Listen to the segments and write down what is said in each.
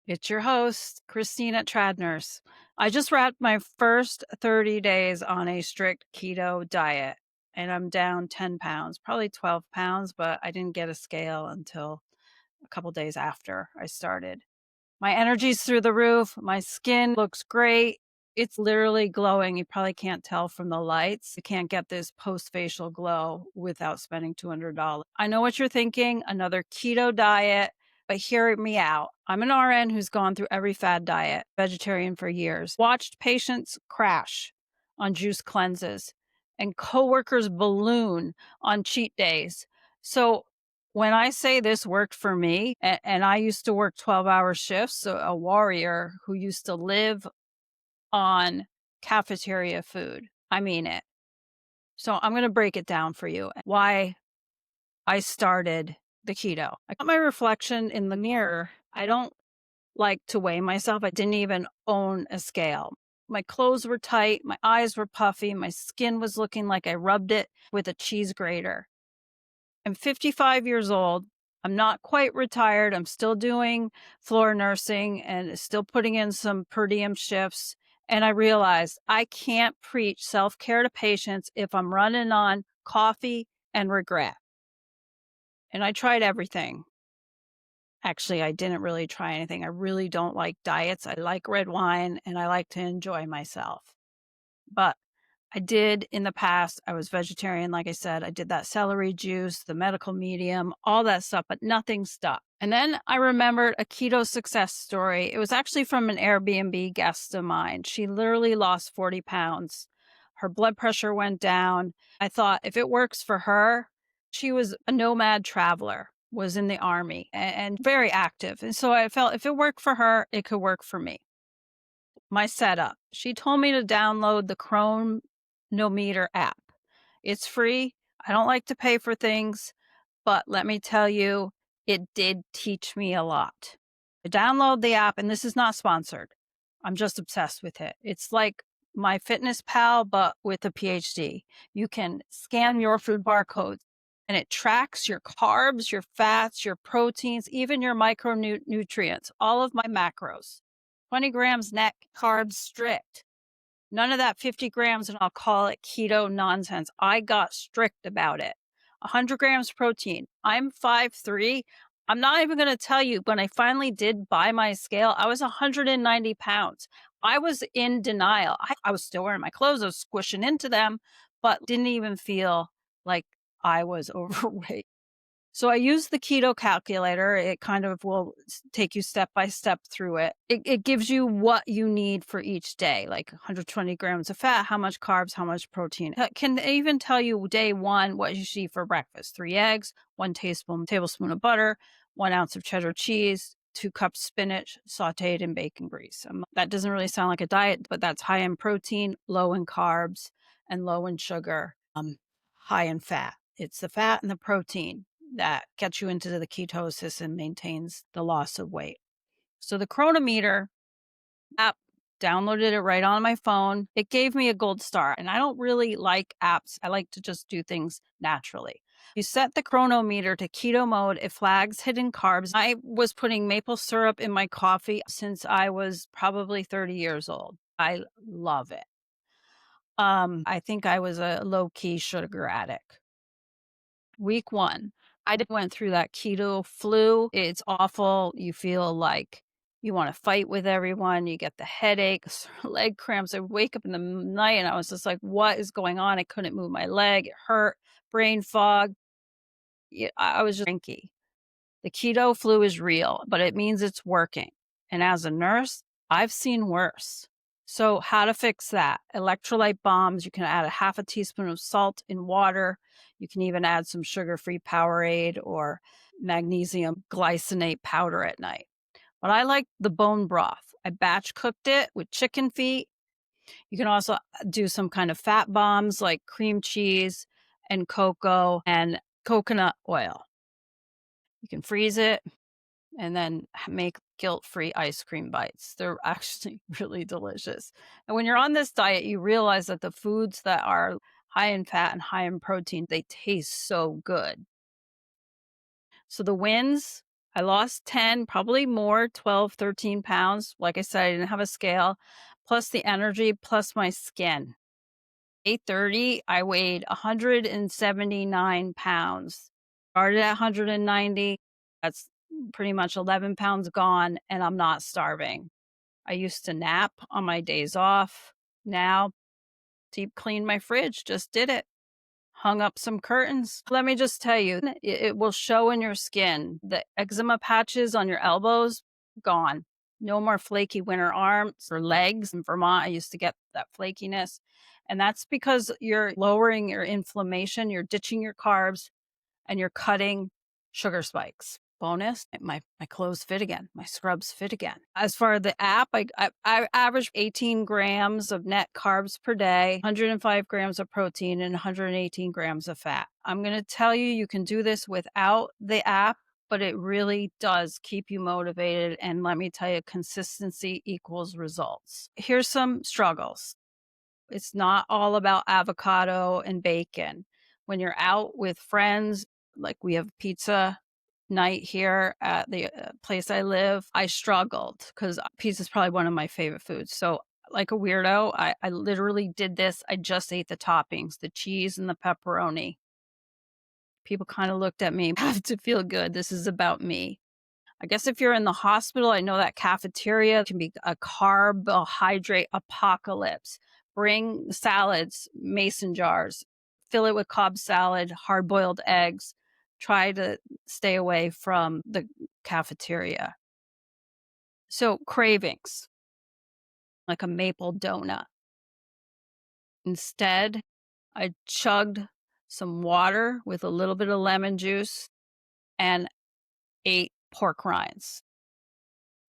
It's your host, Christine at TradNurse. I just wrapped my first 30 days on a strict keto diet and I'm down 10 pounds, probably 12 pounds, but I didn't get a scale until a couple days after I started. My energy's through the roof. My skin looks great. It's literally glowing. You probably can't tell from the lights. You can't get this post facial glow without spending $200. I know what you're thinking, another keto diet, but hear me out. I'm an RN who's gone through every fad diet, vegetarian for years, watched patients crash on juice cleanses and coworkers balloon on cheat days. So when I say this worked for me, and I used to work 12-hour shifts, so a warrior who used to live on cafeteria food. I mean it. So I'm going to break it down for you why I started the keto. I got my reflection in the mirror. I don't like to weigh myself. I didn't even own a scale. My clothes were tight. My eyes were puffy. My skin was looking like I rubbed it with a cheese grater. I'm 55 years old. I'm not quite retired. I'm still doing floor nursing and still putting in some per diem shifts. And I realized I can't preach self-care to patients if I'm running on coffee and regret. And I tried everything. Actually, I didn't really try anything. I really don't like diets. I like red wine and I like to enjoy myself. But I did in the past. I was vegetarian, like I said. I did that celery juice, the medical medium, all that stuff, but nothing stuck. And then I remembered a keto success story. It was actually from an Airbnb guest of mine. She literally lost 40 pounds. Her blood pressure went down. I thought if it works for her, she was a nomad traveler, was in the army and very active. And so I felt if it worked for her, it could work for me. My setup. She told me to download the Cronometer app. It's free. I don't like to pay for things, but let me tell you, it did teach me a lot. I download the app, and this is not sponsored. I'm just obsessed with it. It's like my Fitness Pal, but with a PhD. You can scan your food barcodes and it tracks your carbs, your fats, your proteins, even your micronutrients, all of my macros. 20 grams net carbs strict. None of that 50 grams and I'll call it keto nonsense. I got strict about it. 100 grams protein. I'm 5'3". I'm not even going to tell you, when I finally did buy my scale, I was 190 pounds. I was in denial. I was still wearing my clothes. I was squishing into them, but didn't even feel like I was overweight. So I use the keto calculator. It kind of will take you step by step through it. It gives you what you need for each day, like 120 grams of fat, how much carbs, how much protein. It can even tell you day one what you should eat for breakfast: 3 eggs, 1 tablespoon of butter, 1 ounce of cheddar cheese, 2 cups spinach sauteed in bacon grease. That doesn't really sound like a diet, but that's high in protein, low in carbs, and low in sugar, high in fat. It's the fat and the protein that gets you into the ketosis and maintains the loss of weight. So the Cronometer app, downloaded it right on my phone. It gave me a gold star, and I don't really like apps. I like to just do things naturally. You set the Cronometer to keto mode, it flags hidden carbs. I was putting maple syrup in my coffee since I was probably 30 years old. I love it. I think I was a low-key sugar addict. Week 1, I went through that keto flu. It's awful. You feel like you want to fight with everyone. You get the headaches, leg cramps. I wake up in the night and I was just like, what is going on? I couldn't move my leg. It hurt. Brain fog. Yeah, I was just cranky. The keto flu is real, but it means it's working. And as a nurse, I've seen worse. So how to fix that? Electrolyte bombs. You can add a half a teaspoon of salt in water. You can even add some sugar-free Powerade or magnesium glycinate powder at night. But I like the bone broth. I batch cooked it with chicken feet. You can also do some kind of fat bombs like cream cheese and cocoa and coconut oil. You can freeze it and then make guilt-free ice cream bites. They're actually really delicious. And when you're on this diet, you realize that the foods that are high in fat and high in protein, they taste so good. So the wins, I lost 10, probably more, 12, 13 pounds. Like I said, I didn't have a scale, plus the energy, plus my skin. 8:30, I weighed 179 pounds. Started at 190. That's pretty much 11 pounds gone, and I'm not starving. I used to nap on my days off. Now, deep cleaned my fridge, just did it. Hung up some curtains. Let me just tell you, it will show in your skin. The eczema patches on your elbows, gone. No more flaky winter arms or legs. In Vermont, I used to get that flakiness. And that's because you're lowering your inflammation, you're ditching your carbs, and you're cutting sugar spikes. Bonus, my clothes fit again. My scrubs fit again. As for the app, I average 18 grams of net carbs per day, 105 grams of protein, and 118 grams of fat. I'm going to tell you, you can do this without the app, but it really does keep you motivated. And let me tell you, consistency equals results. Here's some struggles. It's not all about avocado and bacon. When you're out with friends, like we have pizza night here at the place I live, I struggled because pizza is probably one of my favorite foods. So, like a weirdo, I literally did this. I just ate the toppings, the cheese and the pepperoni. People kind of looked at me, I have to feel good. This is about me. I guess if you're in the hospital, I know that cafeteria can be a carbohydrate apocalypse. Bring salads, mason jars, fill it with Cobb salad, hard boiled eggs. Try to stay away from the cafeteria. So, cravings, like a maple donut. Instead, I chugged some water with a little bit of lemon juice and ate pork rinds.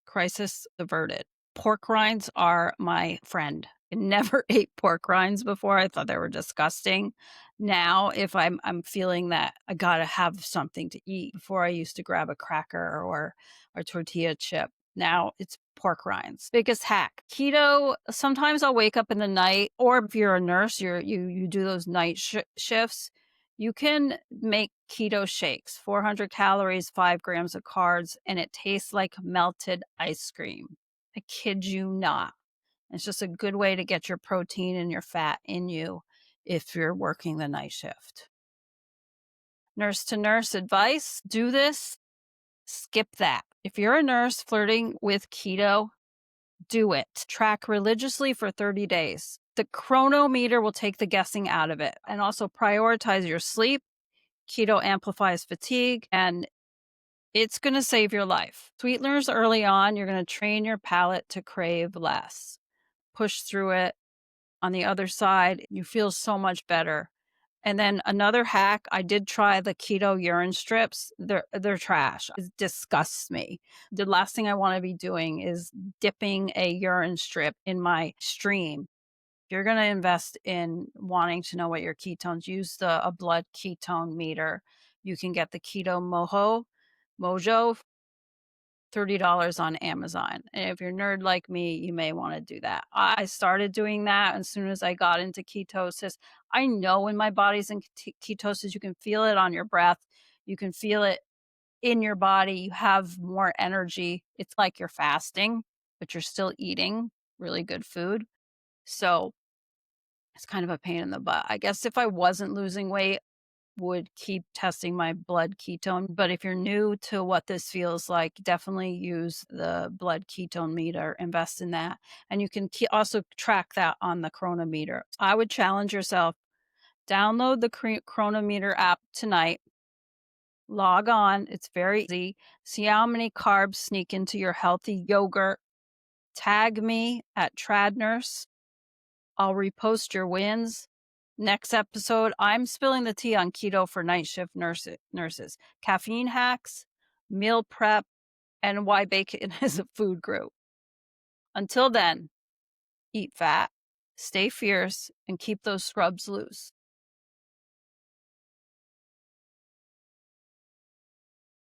Crisis averted. Pork rinds are my friend. I never ate pork rinds before. I thought they were disgusting. Now, if I'm feeling that I gotta have something to eat, before I used to grab a cracker or a tortilla chip. Now it's pork rinds. Biggest hack. Keto, sometimes I'll wake up in the night, or if you're a nurse, you do those night shifts. You can make keto shakes, 400 calories, 5 grams of carbs, and it tastes like melted ice cream. I kid you not. It's just a good way to get your protein and your fat in you if you're working the night shift. Nurse to nurse advice, do this, skip that. If you're a nurse flirting with keto, do it. Track religiously for 30 days. The Cronometer will take the guessing out of it, and also prioritize your sleep. Keto amplifies fatigue, and it's going to save your life. Sweeteners early on, you're going to train your palate to crave less. Push through it. On the other side, you feel so much better. And then another hack, I did try the keto urine strips. They're trash. It disgusts me. The last thing I want to be doing is dipping a urine strip in my stream. If you're going to invest in wanting to know what your ketones, use a blood ketone meter. You can get the Keto Mojo, $30 on Amazon. And if you're a nerd like me, you may want to do that. I started doing that as soon as I got into ketosis. I know when my body's in ketosis, you can feel it on your breath. You can feel it in your body. You have more energy. It's like you're fasting, but you're still eating really good food. So it's kind of a pain in the butt. I guess if I wasn't losing weight, would keep testing my blood ketone. But if you're new to what this feels like, definitely use the blood ketone meter, invest in that. And you can also track that on the Cronometer. I would challenge yourself, download the Cronometer app tonight, log on. It's very easy. See how many carbs sneak into your healthy yogurt. Tag me at TradNurse. I'll repost your wins. Next episode, I'm spilling the tea on keto for night shift nurses, caffeine hacks, meal prep, and why bacon is a food group. Until then, eat fat, stay fierce, and keep those scrubs loose.